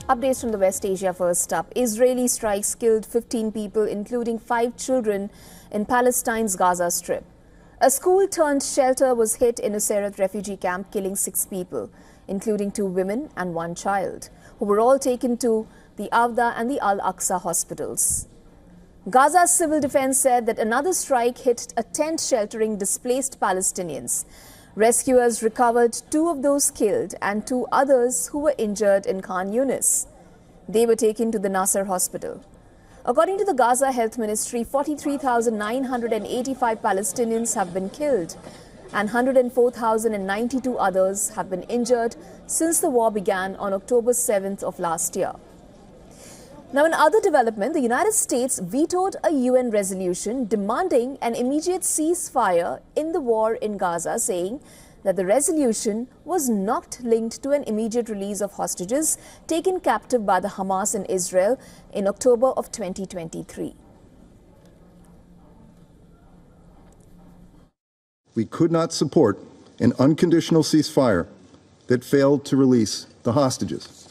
Updates from the West Asia first up. Israeli strikes killed 15 people, including 5 children, in Palestine's Gaza Strip. A school-turned-shelter was hit in a Nuseirat refugee camp, killing 6 people, including 2 women and 1 child, who were all taken to the Awda and the Al-Aqsa hospitals. Gaza's civil defense said that another strike hit a tent sheltering displaced Palestinians. Rescuers recovered 2 of those killed and 2 others who were injured in Khan Yunis. They were taken to the Nasser hospital. According to the Gaza Health Ministry, 43,985 Palestinians have been killed and 104,092 others have been injured since the war began on October 7th of last year. Now, in other development, the United States vetoed a UN resolution demanding an immediate ceasefire in the war in Gaza, saying that the resolution was not linked to an immediate release of hostages taken captive by the Hamas in Israel in October of 2023. We could not support an unconditional ceasefire that failed to release the hostages.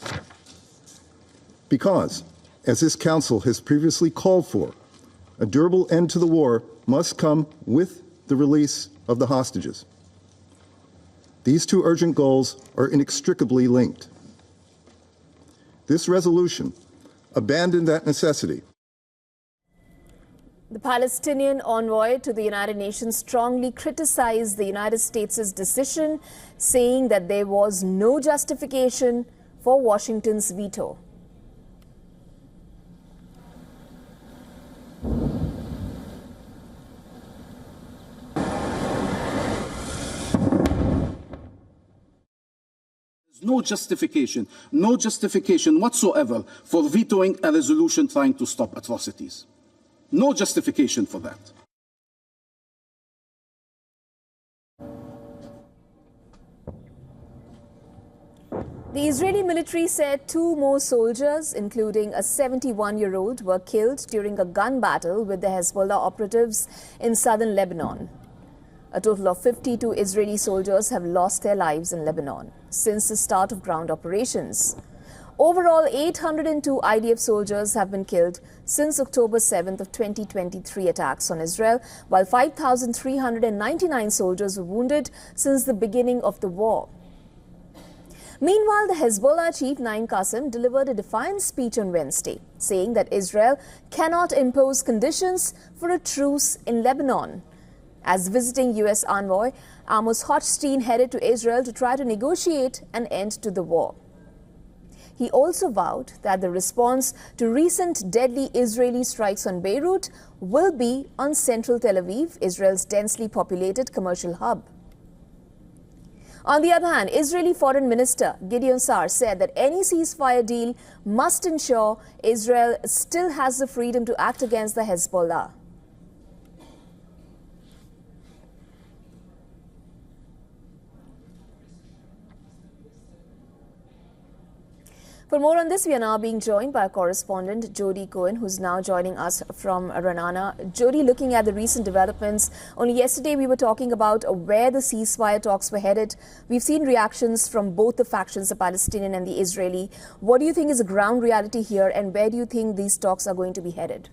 Because, as this Council has previously called for, a durable end to the war must come with the release of the hostages. These 2 urgent goals are inextricably linked. This resolution abandoned that necessity. The Palestinian envoy to the United Nations strongly criticized the United States' decision, saying that there was no justification for Washington's veto. No justification whatsoever for vetoing a resolution trying to stop atrocities. No justification for that. The Israeli military said 2 more soldiers, including a 71-year-old, were killed during a gun battle with the Hezbollah operatives in southern Lebanon. A total of 52 Israeli soldiers have lost their lives in Lebanon since the start of ground operations. Overall, 802 IDF soldiers have been killed since October 7th of 2023 attacks on Israel, while 5,399 soldiers were wounded since the beginning of the war. Meanwhile, the Hezbollah chief Naim Qassem delivered a defiant speech on Wednesday, saying that Israel cannot impose conditions for a truce in Lebanon. As visiting U.S. envoy, Amos Hochstein headed to Israel to try to negotiate an end to the war. He also vowed that the response to recent deadly Israeli strikes on Beirut will be on central Tel Aviv, Israel's densely populated commercial hub. On the other hand, Israeli Foreign Minister Gideon Sa'ar said that any ceasefire deal must ensure Israel still has the freedom to act against the Hezbollah. For more on this, we are now being joined by our correspondent, Jody Cohen, who's now joining us from Renana. Jody, looking at the recent developments, only yesterday we were talking about where the ceasefire talks were headed. We've seen reactions from both the factions, the Palestinian and the Israeli. What do you think is the ground reality here, and where do you think these talks are going to be headed?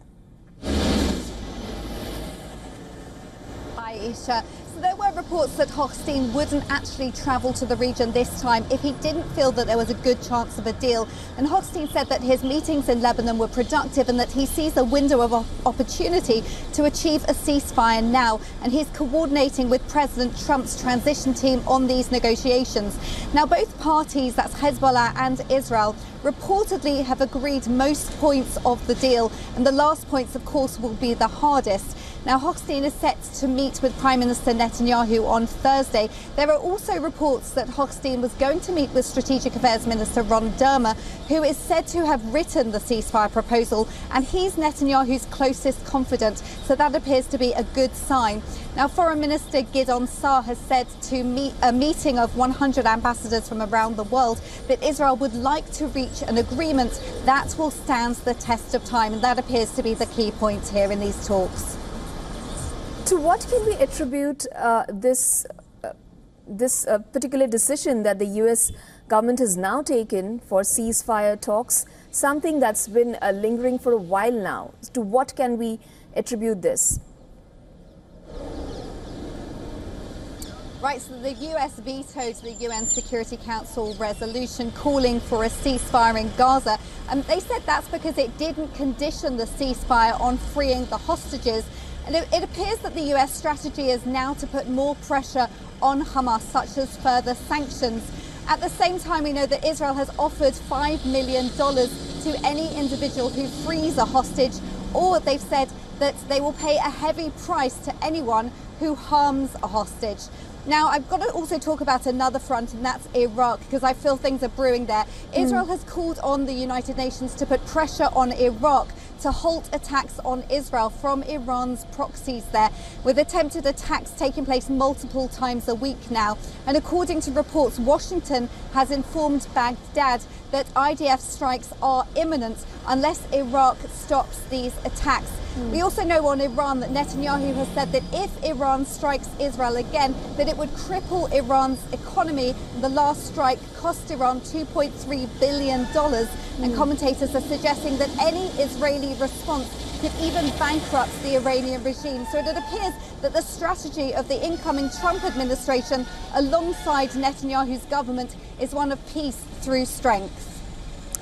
Hi, Isha. So there were reports that Hochstein wouldn't actually travel to the region this time if he didn't feel that there was a good chance of a deal. And Hochstein said that his meetings in Lebanon were productive and that he sees a window of opportunity to achieve a ceasefire now. And he's coordinating with President Trump's transition team on these negotiations. Now, both parties, that's Hezbollah and Israel, reportedly have agreed most points of the deal. And the last points, of course, will be the hardest. Now, Hochstein is set to meet with Prime Minister Netanyahu on Thursday. There are also reports that Hochstein was going to meet with Strategic Affairs Minister Ron Dermer, who is said to have written the ceasefire proposal, and he's Netanyahu's closest confidant, so that appears to be a good sign. Now, Foreign Minister Gideon Sa'ar has said to a meeting of 100 ambassadors from around the world that Israel would like to reach an agreement that will stand the test of time, and that appears to be the key point here in these talks. To what can we attribute this particular decision that the U.S. government has now taken for ceasefire talks, something that's been lingering for a while now. To what can we attribute this? Right, so the US vetoed the UN Security Council resolution calling for a ceasefire in Gaza. They said that's because it didn't condition the ceasefire on freeing the hostages. And it appears that the US strategy is now to put more pressure on Hamas, such as further sanctions. At the same time, we know that Israel has offered $5 million to any individual who frees a hostage, or they've said that they will pay a heavy price to anyone who harms a hostage. Now, I've got to also talk about another front, and that's Iraq, because I feel things are brewing there. Israel has called on the United Nations to put pressure on Iraq to halt attacks on Israel from Iran's proxies there, with attempted attacks taking place multiple times a week now. And according to reports, Washington has informed Baghdad that IDF strikes are imminent unless Iraq stops these attacks. We also know on Iran that Netanyahu has said that if Iran strikes Israel again, that it would cripple Iran's economy. The last strike cost Iran $2.3 billion. And commentators are suggesting that any Israeli response could even bankrupt the Iranian regime. So it appears that the strategy of the incoming Trump administration alongside Netanyahu's government is one of peace through strength.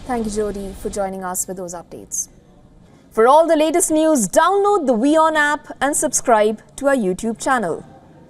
Thank you, Jody, for joining us with those updates. For all the latest news, download the WION app and subscribe to our YouTube channel.